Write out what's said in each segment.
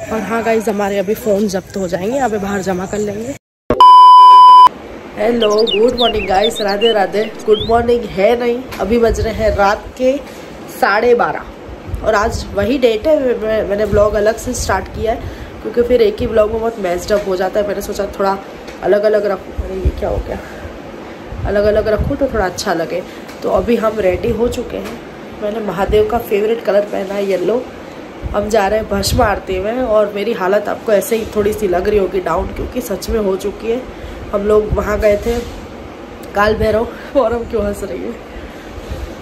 और हाँ गाइस, हमारे अभी फ़ोन जब्त हो जाएंगे, यहाँ पे बाहर जमा कर लेंगे। Hello, good morning guys, Radhe Radhe. Good morning है नहीं, अभी बज रहे हैं रात के 12:30 और आज वही डेट है। मैंने ब्लॉग अलग से स्टार्ट किया है क्योंकि फिर एक ही ब्लॉग में बहुत मैस्ड अप हो जाता है। मैंने सोचा थोड़ा अलग अलग रखूँ। अरे ये क्या हो गया, अलग अलग रखूँ तो थोड़ा अच्छा लगे। तो अभी हम रेडी हो चुके हैं। मैंने महादेव का फेवरेट कलर पहना है, येलो। हम जा रहे हैं भस्म आरती में और मेरी हालत आपको ऐसे ही थोड़ी सी लग रही होगी डाउन, क्योंकि सच में हो चुकी है। हम लोग वहाँ गए थे काल भैरव, और हम क्यों हंस रही है,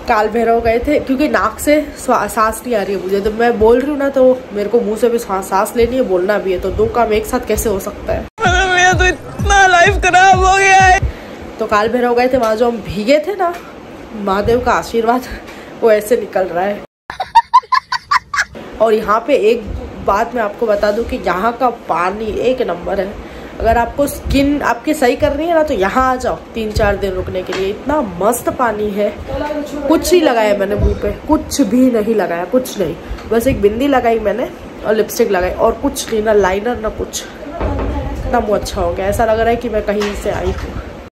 काल भैरव गए थे क्योंकि नाक से सांस नहीं आ रही है मुझे। तो मैं बोल रही हूँ ना, तो मेरे को मुंह से भी सांस लेनी है, बोलना भी है, तो दो काम एक साथ कैसे हो सकता है। मेरा तो इतना लाइफ खराब हो गया है। तो काल भैरव गए थे, वहाँ जो हम भीगे थे ना, महादेव का आशीर्वाद वो ऐसे निकल रहा है। और यहाँ पे एक बात मैं आपको बता दूँ कि यहाँ का पानी एक नंबर है। अगर आपको स्किन आपकी सही करनी है ना, तो यहाँ आ जाओ 3-4 दिन रुकने के लिए। इतना मस्त पानी है। कुछ ही लगाया मैंने मुंह पे, कुछ भी नहीं लगाया, कुछ नहीं, बस एक बिंदी लगाई मैंने और लिपस्टिक लगाई और कुछ नहीं, ना लाइनर ना कुछ। इतना मुँह अच्छा हो गया, ऐसा लग रहा है कि मैं कहीं से आई हूँ।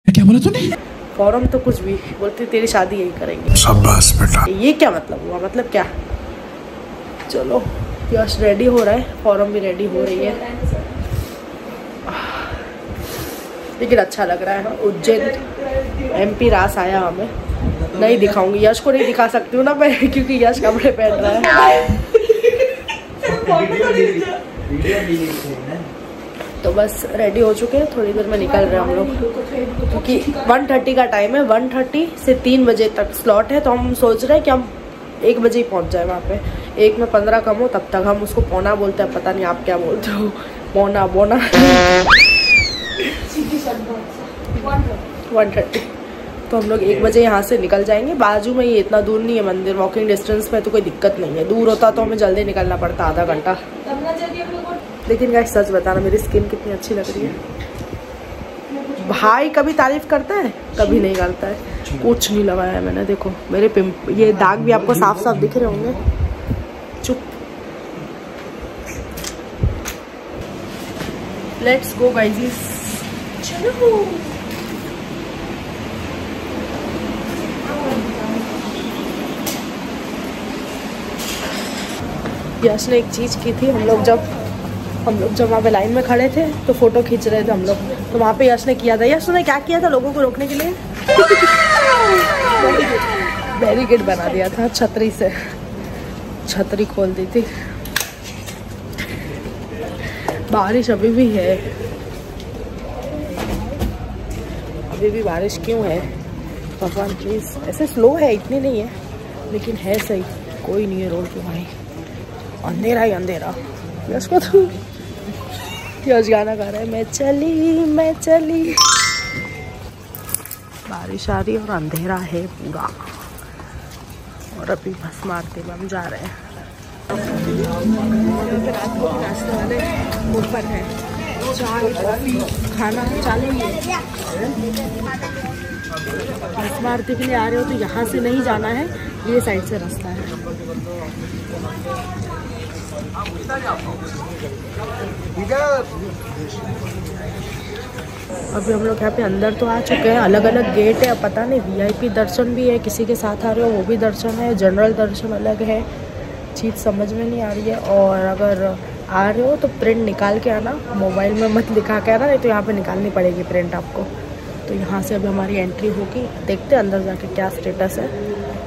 क्या बोला तूने? फॉरम तो कुछ भी बोलती, तेरी शादी यही करेंगे। शाबाश बेटा। ये क्या मतलब हुआ, मतलब क्या। चलो, यश रेडी हो रहा है, फॉरम भी रेडी हो रही है, लेकिन अच्छा लग रहा है। उज्जैन MP रास आया हमें। नहीं दिखाऊंगी, यश को नहीं दिखा सकती हूँ ना मैं, क्योंकि यश कपड़े पहन रहा है। तो बस रेडी हो चुके हैं, थोड़ी देर में निकल रहे हैं हम लोग, क्योंकि 1:30 का टाइम है। 1:30 से 3 बजे तक स्लॉट है। तो हम सोच रहे हैं कि हम 1 बजे ही पहुंच जाए वहाँ पे। 1 में 15 कम हो तब तक। हम उसको पौना बोलते हैं, पता नहीं आप क्या बोलते हो। पौना बोना 1:30। तो हम लोग 1 बजे यहाँ से निकल जाएंगे। बाजू में ही, इतना दूर नहीं है मंदिर, वॉकिंग डिस्टेंस में, तो कोई दिक्कत नहीं है। दूर होता तो हमें जल्दी निकलना पड़ता, आधा घंटा। लेकिन गाइस सच बताना, मेरी स्किन कितनी अच्छी लग रही है। भाई कभी तारीफ करता है, कभी नहीं करता है। कुछ नहीं लगाया है मैंने, देखो मेरे ये दाग भी आपको साफ साफ दिख रहे होंगे। चुप, लेट्स गो गाइस, चलो। यश ने एक चीज की थी, हम लोग जब वहाँ पे लाइन में खड़े थे तो फोटो खींच रहे थे हम लोग, तो वहाँ पे यश ने किया था। यश ने क्या किया था, लोगों को रोकने के लिए बैरिकेड बना दिया था। छतरी से छतरी खोल दी थी। बारिश अभी भी है, अभी भी बारिश क्यों है भगवान प्लीज। ऐसे स्लो है, इतनी नहीं है, लेकिन है सही। कोई नहीं है रोड पे भाई, अंधेरा ही अंधेरा। यश को तो यश गाना गा रहा है, मैं चली। बारिश आ रही है और अंधेरा है पूरा। और अभी भस्म आरती में हम जा रहे हैं। नाश्ते वाले ऊपर है, चाय कॉफी खाना चालेंगे। भस्म आरती के लिए आ रहे हो तो यहाँ से नहीं जाना है, ये साइड से रास्ता है। अभी हम लोग यहाँ पे अंदर तो आ चुके हैं। अलग अलग गेट है, अब पता नहीं VIP दर्शन भी है, किसी के साथ आ रहे हो वो भी दर्शन है, जनरल दर्शन अलग है। चीज़ समझ में नहीं आ रही है। और अगर आ रहे हो तो प्रिंट निकाल के आना, मोबाइल में मत दिखा के आना, नहीं तो यहाँ पे निकालनी पड़ेगी प्रिंट आपको। तो यहाँ से अभी हमारी एंट्री होगी, देखते हैं अंदर जाके क्या स्टेटस है।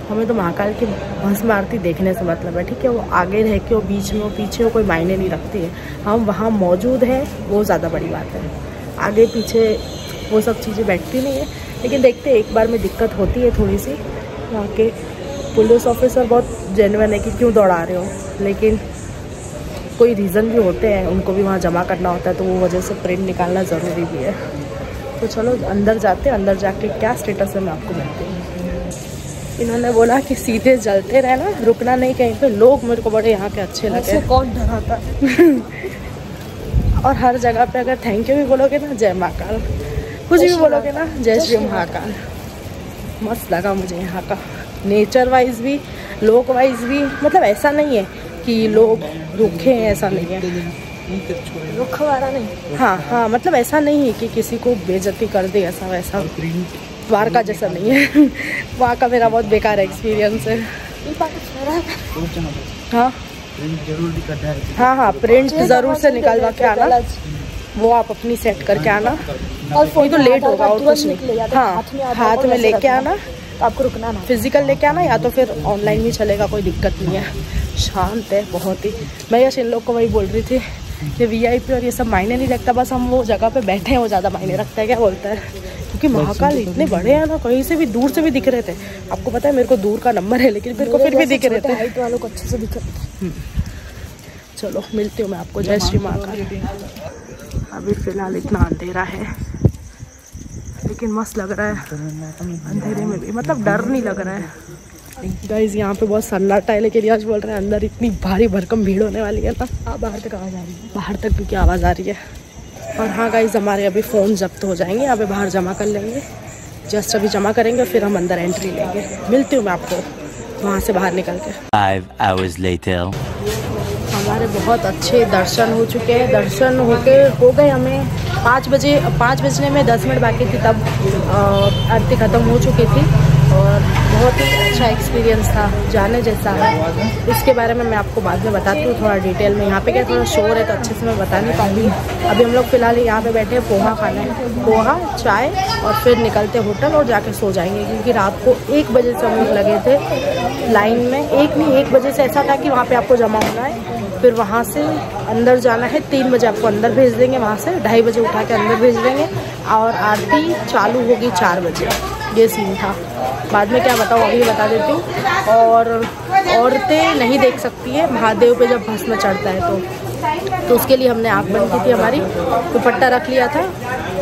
हमें तो महाकाल की भस्म आरती देखने से मतलब है, ठीक है। वो आगे रह के, वो बीच में, वो पीछे, वो कोई मायने नहीं रखती है। हम वहाँ मौजूद हैं, वो ज़्यादा बड़ी बात है। आगे पीछे वो सब चीज़ें बैठती नहीं है। लेकिन देखते हैं, एक बार में दिक्कत होती है थोड़ी सी। वहाँ के पुलिस ऑफिसर बहुत जेन्युइन है कि क्यों दौड़ा रहे हो, लेकिन कोई रीज़न भी होते हैं, उनको भी वहाँ जमा करना होता है, तो वो वजह से प्रिंट निकालना ज़रूरी भी है। तो चलो अंदर जाते हैं, अंदर जाके क्या स्टेटस है मैं आपको बताती हूँ। इन्होंने बोला कि सीधे चलते रहना, रुकना नहीं कहीं पे। लोग मेरे को बड़े यहाँ के अच्छे लगे, कौन डराता और हर जगह पे अगर थैंक यू भी बोलोगे ना, जय महाकाल, कुछ भी बोलोगे ना, जय श्री महाकाल। मस्त लगा मुझे यहाँ का, नेचर वाइज भी, लोक वाइज भी। मतलब ऐसा नहीं है कि लोग रुखे हैं, ऐसा नहीं है। रुखा वाला नहीं। हाँ हाँ, मतलब ऐसा नहीं है कि किसी को बेइज्जती कर दे, ऐसा वैसा द्वारका जैसा नहीं है। वहाँ का मेरा बहुत बेकार एक्सपीरियंस है। हाँ हाँ हाँ, प्रिंट ज़रूर से निकालवा के आना, वो आप अपनी सेट करके आना। और कोई तो लेट होगा और कुछ नहीं। हाँ, हाथ में लेके आना, आपको रुकना ना, फिजिकल लेके आना, या तो फिर ऑनलाइन भी चलेगा, कोई दिक्कत नहीं है। शांत है बहुत ही। मैं यश इन लोग को वही बोल रही थी कि VIP और ये सब मायने नहीं रखता, बस हम वो जगह पे बैठे हैं वो ज़्यादा मायने रखता है। क्या बोलता है? क्योंकि महाकाल इतने बड़े हैं ना, कहीं से भी दूर से भी दिख रहे थे। आपको पता है मेरे को दूर का नंबर है, लेकिन मेरे को फिर भी दिख रहे थे। हाइट वालों को अच्छे से दिख रहे थे। चलो मिलती हूँ मैं आपको। जय श्री महाकाल। अभी फिलहाल इतना अंधेरा है, लेकिन मस्त लग रहा है अंधेरे में भी, मतलब डर नहीं लग रहा है। गाइस यहाँ पे बहुत सन्नाटा है, लेकिन यश बोल रहे हैं अंदर इतनी भारी भरकम भीड़ होने वाली है ना। बाहर तक आवाज़ आ रही है, बाहर तक भी क्या आवाज़ आ रही है। और हाँ गाइस, हमारे अभी फ़ोन जब्त हो जाएंगे, यहाँ पे बाहर जमा कर लेंगे। जस्ट अभी जमा करेंगे, फिर हम अंदर एंट्री लेंगे। मिलती हूँ मैं आपको वहाँ से बाहर निकल के। 5 hours later. हमारे बहुत अच्छे दर्शन हो चुके हैं। दर्शन हो गए हमें 5 बजे। 5 बजने में 10 मिनट बाकी थी, तब आरती ख़त्म हो चुकी थी। और बहुत ही अच्छा एक्सपीरियंस था, जाने जैसा है। इसके बारे में मैं आपको बाद में बताती हूँ थोड़ा डिटेल में। यहाँ पे क्या थोड़ा शोर है तो अच्छे से मैं बता नहीं पाऊँगी। अभी हम लोग फ़िलहाल यहाँ पे बैठे हैं, पोहा खाना है, पोहा चाय, और फिर निकलते होटल और जाके सो जाएंगे। क्योंकि रात को 1 बजे से हम लोग लगे थे लाइन में। 1 बजे से ऐसा था कि वहाँ पर आपको जमा होना है, फिर वहाँ से अंदर जाना है। 3 बजे आपको अंदर भेज देंगे, वहाँ से 2:30 बजे उठा के अंदर भेज देंगे, और आरती चालू होगी 4 बजे। ये सीन था। बाद में क्या बताऊँ, अभी बता देती हूँ। और औरतें नहीं देख सकती है महादेव पे जब भस्म चढ़ता है, तो उसके लिए हमने आँख बंद की थी, हमारी दुपट्टा रख लिया था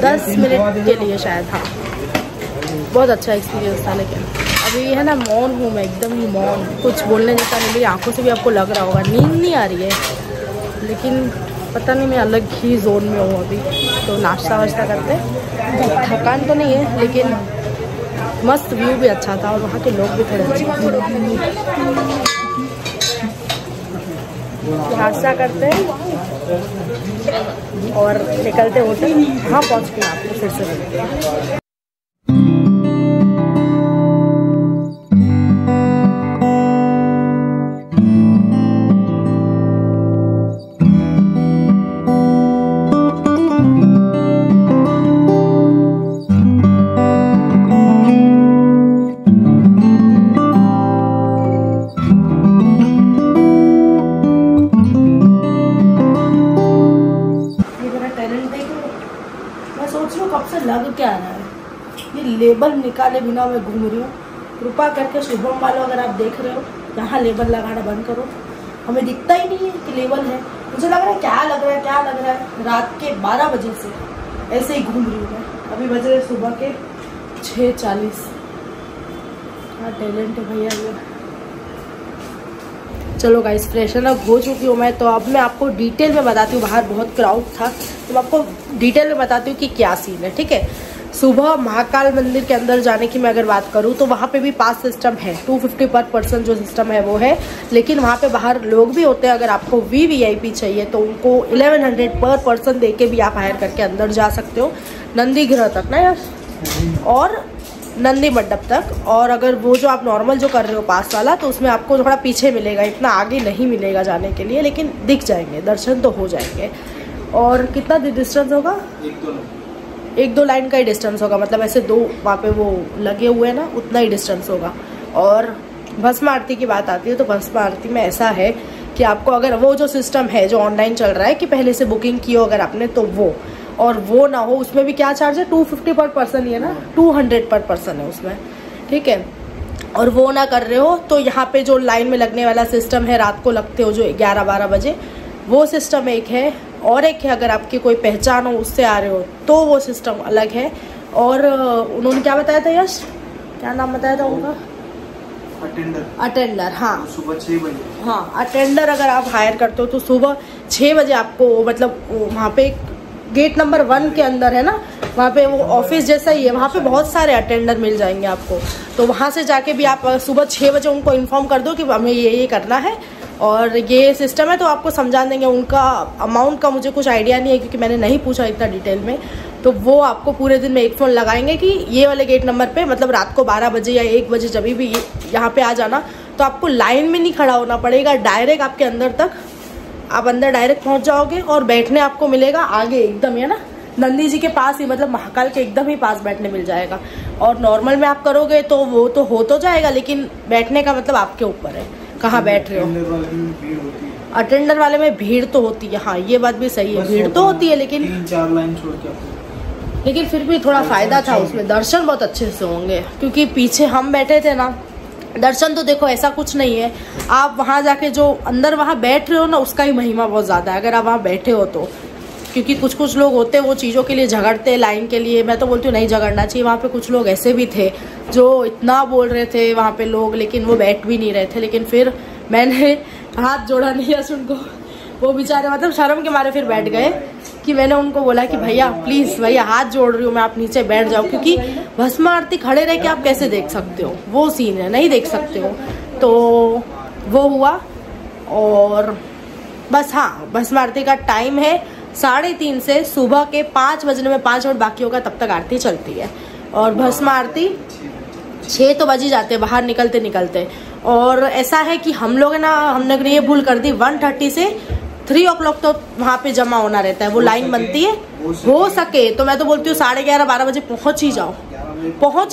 10 मिनट के लिए शायद। हाँ, बहुत अच्छा एक्सपीरियंस था। लेकिन अभी है ना, मौन हूँ मैं, एकदम ही मौन, कुछ बोलने जैसा नहीं। मेरी आँखों से भी आपको लग रहा होगा नींद नहीं आ रही है, लेकिन पता नहीं मैं अलग ही जोन में हूँ अभी। तो नाश्ता वाश्ता करते, थकान तो नहीं है, लेकिन मस्त व्यू भी अच्छा था और वहाँ के लोग भी थोड़े अच्छे थे। नाश्ता करते हैं और निकलते होटल। हाँ, पहुँच के आपको फिर से मिलते हैं। लग क्या रहा है, ये लेबल निकाले बिना मैं घूम रही हूँ। कृपा करके शुभम वालों, अगर आप देख रहे हो, यहाँ लेबल लगाना बंद करो। हमें दिखता ही नहीं है कि लेबल है। मुझे लग रहा है क्या लग रहा है। रात के 12 बजे से ऐसे ही घूम रही हूँ मैं। अभी बज रहे सुबह के 6:40। क्या टैलेंट है भैया ये। चलो गाइस, फ्रेशन अप हो चुकी हूँ मैं, तो अब मैं आपको डिटेल में बताती हूँ। बाहर बहुत क्राउड था, तो मैं आपको डिटेल में बताती हूँ कि क्या सीन है, ठीक है। सुबह महाकाल मंदिर के अंदर जाने की मैं अगर बात करूँ तो वहाँ पे भी पास सिस्टम है, 250 पर पर्सन जो सिस्टम है वो है। लेकिन वहाँ पे बाहर लोग भी होते हैं। अगर आपको VIP चाहिए तो उनको 1100 पर पर्सन दे के भी आप हायर करके अंदर जा सकते हो, नंदी गृह तक ना यार, और नंदी मंडप तक। और अगर वो जो आप नॉर्मल जो कर रहे हो पास वाला, तो उसमें आपको थोड़ा पीछे मिलेगा, इतना आगे नहीं मिलेगा जाने के लिए, लेकिन दिख जाएंगे, दर्शन तो हो जाएंगे। और कितना डिस्टेंस होगा? 1-2 लाइन का ही डिस्टेंस होगा, मतलब ऐसे 2 वहाँ पे वो लगे हुए हैं ना, उतना ही डिस्टेंस होगा। और भस्म आरती की बात आती है तो भस्म आरती में ऐसा है कि आपको अगर वो जो सिस्टम है जो ऑनलाइन चल रहा है कि पहले से बुकिंग की हो अगर आपने, तो वो, और वो ना हो, उसमें भी क्या चार्ज है? 250 पर पर्सन ही है ना, 200 पर पर्सन है उसमें, ठीक है। और वो ना कर रहे हो तो यहाँ पे जो लाइन में लगने वाला सिस्टम है, रात को लगते हो जो 11-12 बजे, वो सिस्टम एक है। और एक है अगर आपकी कोई पहचान हो, उससे आ रहे हो, तो वो सिस्टम अलग है। और उन्होंने क्या बताया था यश, क्या नाम बताया था उनका? अटेंडर। हाँ, सुबह 6 बजे। हाँ, अटेंडर अगर आप हायर करते हो तो सुबह 6 बजे आपको, मतलब वहाँ पे गेट नंबर 1 के अंदर है ना, वहाँ पे वो ऑफिस जैसा ही है, वहाँ पे बहुत सारे अटेंडर मिल जाएंगे आपको। तो वहाँ से जाके भी आप सुबह 6 बजे उनको इन्फॉर्म कर दो कि हमें ये करना है, और ये सिस्टम है तो आपको समझा देंगे। उनका अमाउंट का मुझे कुछ आइडिया नहीं है क्योंकि मैंने नहीं पूछा इतना डिटेल में। तो वो आपको पूरे दिन में एक फ़ोन लगाएंगे कि ये वाले गेट नंबर पे, मतलब रात को 12 बजे या 1 बजे जब भी यहाँ पे आ जाना, तो आपको लाइन में नहीं खड़ा होना पड़ेगा, डायरेक्ट आपके अंदर तक, आप अंदर डायरेक्ट पहुँच जाओगे और बैठने आपको मिलेगा आगे एकदम, है ना, नंदी जी के पास ही, मतलब महाकाल के एकदम ही पास बैठने मिल जाएगा। और नॉर्मल में आप करोगे तो वो तो हो तो जाएगा, लेकिन बैठने का मतलब आपके ऊपर है कहाँ बैठ रहे हो। अटेंडर वाले में भीड़ तो होती है, हाँ ये बात भी सही है, भीड़ तो होती है, लेकिन 3-4 लाइन छोड़ के, लेकिन फिर भी थोड़ा फायदा था उसमें, दर्शन बहुत अच्छे से होंगे। क्योंकि पीछे हम बैठे थे ना, दर्शन तो देखो ऐसा कुछ नहीं है, आप वहाँ जाके जो अंदर वहाँ बैठ रहे हो ना, उसका ही महिमा बहुत ज़्यादा है अगर आप वहाँ बैठे हो तो। क्योंकि कुछ कुछ लोग होते हैं वो चीज़ों के लिए झगड़ते लाइन के लिए, मैं तो बोलती हूँ नहीं झगड़ना चाहिए। वहाँ पे कुछ लोग ऐसे भी थे जो इतना बोल रहे थे वहाँ पे लोग, लेकिन वो बैठ भी नहीं रहे थे। लेकिन फिर मैंने हाथ जोड़ा नहीं है उनको, वो बेचारे मतलब शर्म के मारे फिर बैठ गए, कि मैंने उनको बोला कि भैया प्लीज़ भैया हाथ जोड़ रही हूँ मैं, आप नीचे बैठ जाओ, क्योंकि भस्म आरती खड़े रह के आप कैसे देख सकते हो, वो सीन है, नहीं देख सकते हो। तो वो हुआ और बस। हाँ, भस्म आरती का टाइम है 3:30 से सुबह के 5 बजने में 5 मिनट बाकी होगा तब तक आरती चलती है। और भस्म आरती 6 तो बज ही जाते बाहर निकलते निकलते। और ऐसा है कि हम लोग ना, हमने ये भूल कर दी, 1:30 से 3 o'clock तो वहाँ पे जमा होना रहता है, वो लाइन बनती है। हो सके तो मैं तो बोलती हूँ 11:30-12 बजे पहुँच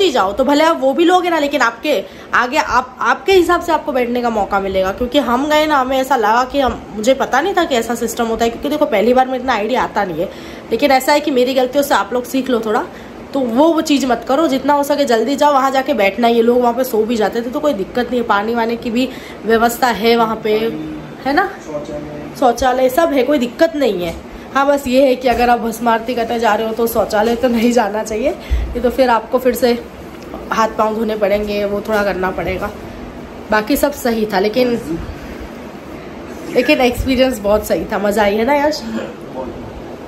ही जाओ, तो भले आप वो भी लोगे ना, लेकिन आपके आगे आपके हिसाब से आपको बैठने का मौका मिलेगा। क्योंकि हम गए ना, हमें ऐसा लगा कि मुझे पता नहीं था कि ऐसा सिस्टम होता है, क्योंकि देखो पहली बार में इतना आइडिया आता नहीं है। लेकिन ऐसा है कि मेरी गलतियों से आप लोग सीख लो थोड़ा, तो वो चीज़ मत करो, जितना हो सके जल्दी जाओ, वहाँ जाके बैठना। ये लोग वहाँ पे सो भी जाते थे तो कोई दिक्कत नहीं है, पानी वाने की भी व्यवस्था है वहाँ पे, है ना, शौचालय सब है, कोई दिक्कत नहीं है। हाँ बस ये है कि अगर आप भस्म आरती करने जा रहे हो तो शौचालय तो नहीं जाना चाहिए, ये तो फिर आपको फिर से हाथ पांव धोने पड़ेंगे, वो थोड़ा करना पड़ेगा। बाकी सब सही था, लेकिन एक्सपीरियंस बहुत सही था, मज़ा आई है ना यश,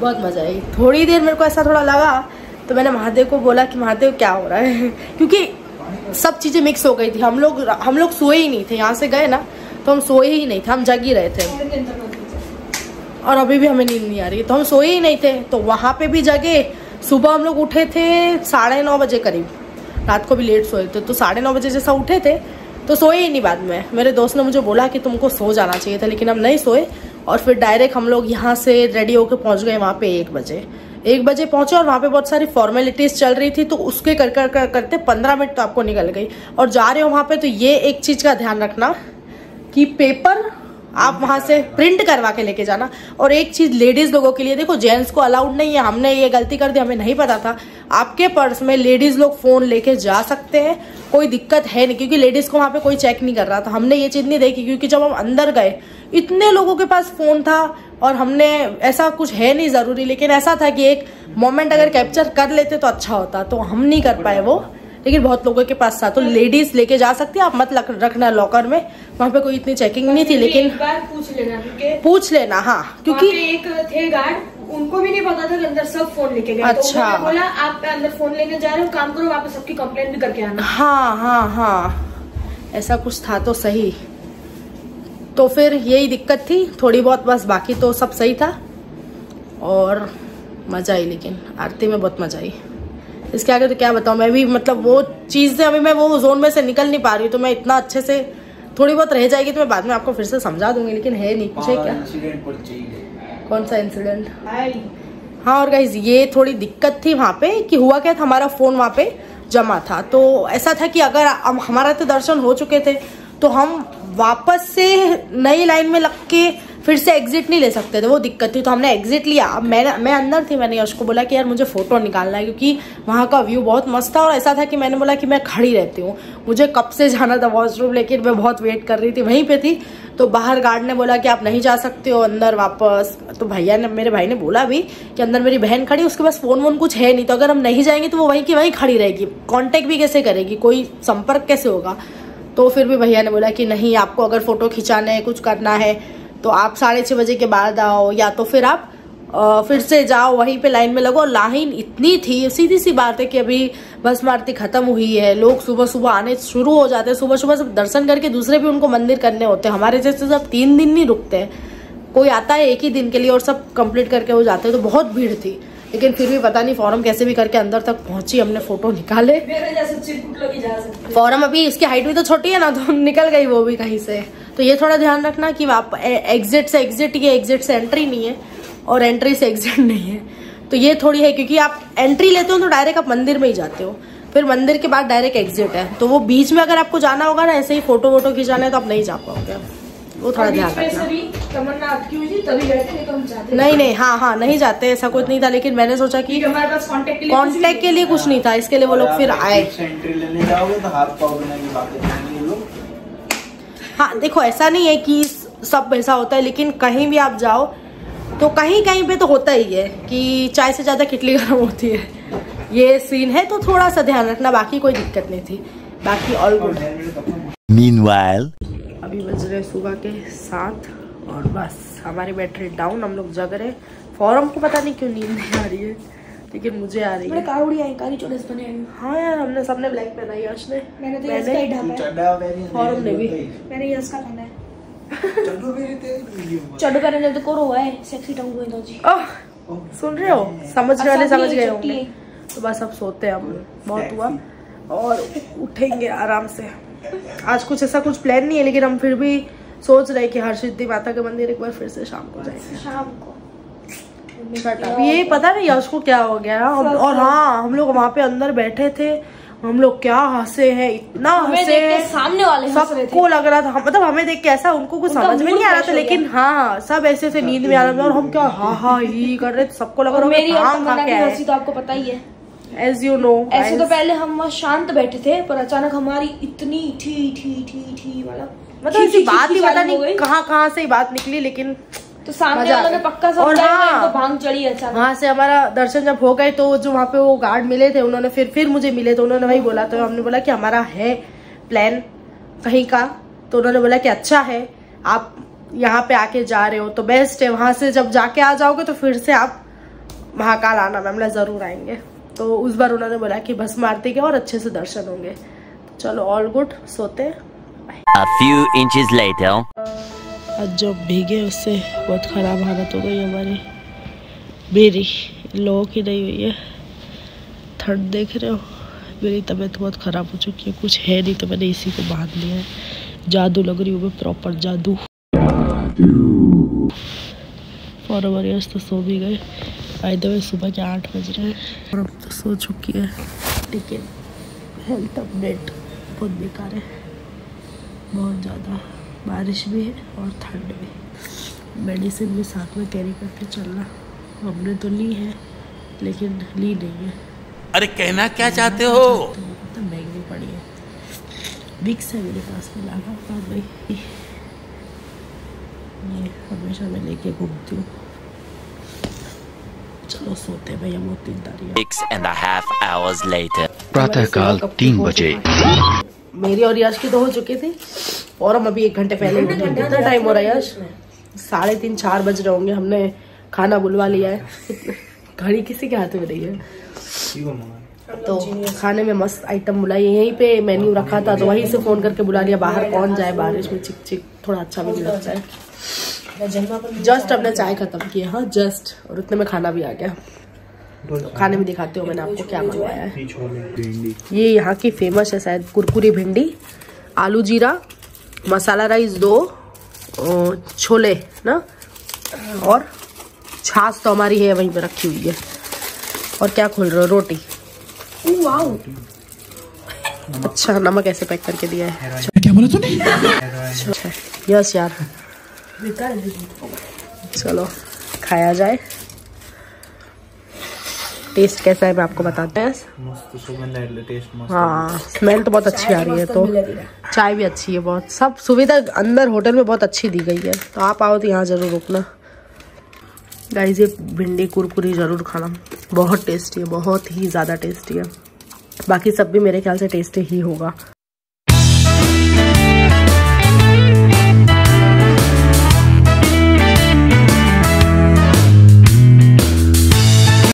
बहुत मज़ा आई। थोड़ी देर मेरे को ऐसा थोड़ा लगा तो मैंने महादेव को बोला कि महादेव क्या हो रहा है, क्योंकि सब चीज़ें मिक्स हो गई थी। हम लोग सोए ही नहीं थे, यहाँ से गए ना तो हम सोए ही नहीं थे, हम जग ही रहे थे। और अभी भी हमें नींद नहीं आ रही है, तो हम सोए ही नहीं थे, तो वहाँ पे भी जगे। सुबह हम लोग उठे थे 9:30 बजे करीब, रात को भी लेट सोए थे, तो 9:30 बजे जैसा उठे थे तो सोए ही नहीं। बाद में मेरे दोस्त ने मुझे बोला कि तुमको सो जाना चाहिए था, लेकिन हम नहीं सोए। और फिर डायरेक्ट हम लोग यहाँ से रेडी होकर पहुँच गए वहाँ पे 1 बजे पहुँचे। और वहाँ पे बहुत सारी फॉर्मेलिटीज़ चल रही थी, तो उसके करते 15 मिनट तो आपको निकल गई। और जा रहे हो वहाँ पे तो ये एक चीज़ का ध्यान रखना कि पेपर आप वहाँ से प्रिंट करवा के लेके जाना। और एक चीज़ लेडीज़ लोगों के लिए, देखो जेंट्स को अलाउड नहीं है, हमने ये गलती कर दी, हमें नहीं पता था। आपके पर्स में लेडीज़ लोग फ़ोन लेके जा सकते हैं, कोई दिक्कत है नहीं, क्योंकि लेडीज़ को वहाँ पे कोई चेक नहीं कर रहा था। हमने ये चीज़ नहीं देखी, क्योंकि जब हम अंदर गए इतने लोगों के पास फ़ोन था, और हमने ऐसा कुछ है नहीं ज़रूरी, लेकिन ऐसा था कि एक मोमेंट अगर कैप्चर कर लेते तो अच्छा होता, तो हम नहीं कर पाए वो। लेकिन बहुत लोगों के पास था, तो लेडीज लेके जा सकती है, आप मत रखना लॉकर में, वहाँ पे कोई इतनी चेकिंग नहीं थी। लेकिन एक बार पूछ लेना, हाँ, क्योंकि एक थे गार्ड, उनको भी नहीं पता था कि अंदर सब फोन लेके गए। अच्छा, तो बोला आप अंदर फोन लेके जा रहे हो, काम करो, वापस सबकी कंप्लेंट भी करके आना। हाँ, ऐसा कुछ था तो सही। तो फिर यही दिक्कत थी थोड़ी बहुत बस, बाकी तो सब सही था और मजा आई। लेकिन आरती में बहुत मजा आई, इसके आगे तो क्या बताऊँ मैं भी, मतलब वो चीज़ से अभी मैं वो जोन में से निकल नहीं पा रही हूँ। तो मैं इतना अच्छे से थोड़ी बहुत रह जाएगी तो मैं बाद में आपको फिर से समझा दूंगी, लेकिन है नहीं कुछ। है क्या, कौन सा इंसिडेंट? हाँ, और गाइस ये थोड़ी दिक्कत थी वहाँ पे कि हुआ क्या था, हमारा फ़ोन वहाँ पे जमा था। तो ऐसा था कि अगर हमारा तो दर्शन हो चुके थे तो हम वापस से नई लाइन में लग के फिर से एग्जिट नहीं ले सकते थे, वो दिक्कत थी। तो हमने एग्जिट लिया। अब मैं अंदर थी, मैंने यश को बोला कि यार मुझे फ़ोटो निकालना है, क्योंकि वहाँ का व्यू बहुत मस्त था। और ऐसा था कि मैंने बोला कि मैं खड़ी रहती हूँ, मुझे कब से जाना था वॉशरूम, लेकिन मैं बहुत वेट कर रही थी, वहीं पे थी। तो बाहर गार्ड ने बोला कि आप नहीं जा सकते हो अंदर वापस। तो मेरे भाई ने बोला भी कि अंदर मेरी बहन खड़ी, उसके पास फ़ोन वोन कुछ है नहीं, तो अगर हम नहीं जाएंगे तो वो वहीं की वहीं खड़ी रहेगी, कॉन्टेक्ट भी कैसे करेगी, कोई संपर्क कैसे होगा। तो फिर भी भैया ने बोला कि नहीं, आपको अगर फ़ोटो खिंचाना है, कुछ करना है तो आप 6:30 बजे के बाद आओ, या तो फिर आप फिर से जाओ वहीं पे लाइन में लगो। लाइन इतनी थी, सीधी सी बात है कि अभी भस्म आरती खत्म हुई है, लोग सुबह सुबह आने शुरू हो जाते हैं। सुबह सुबह सब दर्शन करके दूसरे भी उनको मंदिर करने होते हैं। हमारे जैसे सब 3 दिन नहीं रुकते हैं, कोई आता है 1 ही दिन के लिए और सब कंप्लीट करके वो जाते हैं। तो बहुत भीड़ थी, लेकिन फिर भी पता नहीं फॉर्म कैसे भी करके अंदर तक पहुंची। हमने फोटो निकाले, फॉर्म अभी उसकी हाइट भी तो छोटी है ना, तो निकल गई वो भी कहीं से। तो ये थोड़ा ध्यान रखना कि आप एग्जिट से एग्जिट, ये एग्जिट से एंट्री नहीं है और एंट्री से एग्जिट नहीं है। तो ये थोड़ी है, क्योंकि आप एंट्री लेते हो तो डायरेक्ट आप मंदिर में ही जाते हो, फिर मंदिर के बाद डायरेक्ट एग्जिट है। तो वो बीच में अगर आपको जाना होगा ना ऐसे ही फोटो वोटो खिंचाना है तो आप नहीं जा पाओगे, वो थोड़ा ध्यान रखना। नहीं, हाँ नहीं जाते, ऐसा कुछ नहीं था। लेकिन मैंने सोचा कि हमारे पास कांटेक्ट के लिए कुछ नहीं था, इसके लिए वो लोग फिर आए। हाँ देखो, ऐसा नहीं है कि सब ऐसा होता है, लेकिन कहीं भी आप जाओ तो कहीं कहीं पे तो होता ही है कि चाय से ज्यादा किटली गर्म होती है। ये सीन है, तो थोड़ा सा ध्यान रखना, बाकी कोई दिक्कत नहीं थी, बाकी ऑल गुड। Meanwhile, अभी बज रहे सुबह के 7 और बस हमारी बैटरी डाउन, हम लोग जग रहे। फॉर्म को पता नहीं क्यों नींद नहीं आ रही है, लेकिन मुझे आ रही है। कारी चोरस बने हैं। हाँ यार, हमने सबने ब्लैक पहना है, यश ने, मैंने तो इसका ही ढापा है, फॉर्म ने भी, मैंने इसका पहना है। चड्डू पहने तो कोरो है, सेक्सी टंग हुए तो जी। सुन रहे हो, समझने वाले समझ गए होंगे। तो बस अब सोते हैं हम, बहुत हुआ और उठेंगे आराम से। आज कुछ ऐसा कुछ प्लान नहीं है, लेकिन हम फिर भी सोच रहे कि हरसिद्धि माता के मंदिर एक बार फिर से शाम को जाएंगे। शाम को अब ये पता नहीं यश को क्या हो गया। और हाँ, हम लोग वहाँ पे अंदर बैठे थे, हम लोग क्या हंसे हैं, इतना हंसे, सामने वाले सबको लग रहा था, मतलब हमें देख के ऐसा उनको कुछ समझ में नहीं आ रहा था, लेकिन हाँ सब ऐसे से नींद में आ रहा था और हम क्या हा ही कर रहे थे, सबको लग रहा था। तो आपको पता ही है, एज यू नो। ऐसे तो पहले हम वहाँ शांत बैठे थे, पर अचानक हमारी इतनी ठी मतलब ऐसी बात ही पता नहीं कहाँ से बात निकली, लेकिन तो सामने वालों ने पक्का समझा है, भांग चढ़ी अचानक। वहाँ से हमारा दर्शन जब हो गए तो जो वहाँ पे वो गार्ड मिले थे, उन्होंने फिर मुझे मिले तो उन्होंने वही बोला। तो हमने बोला कि हमारा है प्लान कहीं का, तो उन्होंने बोला कि अच्छा है आप यहाँ पे आके जा रहे हो तो बेस्ट है, वहां से जब जाके आ जाओगे तो फिर से आप महाकाल आना। मैम जरूर आएंगे। तो उस बार उन्होंने बोला कि भस्म आरती के और अच्छे से दर्शन होंगे। तो चलो ऑल गुड, सोते। A few inches later. आज जब भीगे उससे बहुत ख़राब हालत हो गई हमारी, मेरी लोगों की नहीं हुई है। ठंड देख रहे हो, मेरी तबीयत बहुत ख़राब हो चुकी है, कुछ है नहीं तो मैंने इसी को बांध लिया है। जादू लग रही हूँ मैं, प्रॉपर जादू। फॉरवर्स तो सो भी गए, बाय द वे सुबह के 8 बज रहे हैं और अब तो सो चुकी है। लेकिन हेल्थ अपडेट बहुत बेकार है, बहुत ज़्यादा बारिश भी है और ठंड भी। मेडिसिन भी साथ में कैरी करके चलना, हमने तो ली है लेकिन ली नहीं है। अरे कहना क्या चाहते हो? तो महंगी पड़ी है। विक्स है मेरे पास में, लागा भाई, ये हमेशा मैं लेके घूमती हूँ। चलो सोते भैया, बहुत नींद 6.5 hours later. प्रातःकाल 3 बजे। मेरी और यश की तो हो चुकी थी और हम अभी 1 घंटे पहले। कितना टाइम हो रहा है यश? 3:30 4 बज रहे होंगे। हमने खाना बुलवा लिया है, घड़ी किसी के हाथ में नहीं है। तो खाने में मस्त आइटम बुलाई, यहीं पे मेन्यू रखा था तो वहीं से फोन करके बुला लिया। बाहर कौन जाए बारिश में, चिक चिक, थोड़ा अच्छा भी नहीं लगता है। जस्ट हमने चाय खत्म की है, हाँ जस्ट, और उतने में खाना भी आ गया। तो खाने में दिखाते हो मैंने आपको क्या मंगवाया है। ये यहाँ की फेमस है शायद, कुरकुरी भिंडी, आलू जीरा, मसाला राइस 2, छोले ना, और छाछ तो हमारी है वहीं पे रखी हुई है। और क्या खोल रहे हो? रोटी। अच्छा, नमक ऐसे पैक करके दिया है। क्या बोला तूने? अच्छा यस यार, चलो खाया जाए। टेस्ट कैसा है मैं आपको बताते हैं। हाँ, स्मेल तो बहुत अच्छी आ रही है, तो चाय भी अच्छी है बहुत, सब सुविधा अंदर होटल में बहुत अच्छी दी गई है। तो आप आओ तो यहाँ जरूर रुकना गाइस। ये भिंडी कुरकुरी जरूर खाना, बहुत टेस्टी है, बहुत ही ज़्यादा टेस्टी है। बाकी सब भी मेरे ख्याल से टेस्टी ही होगा।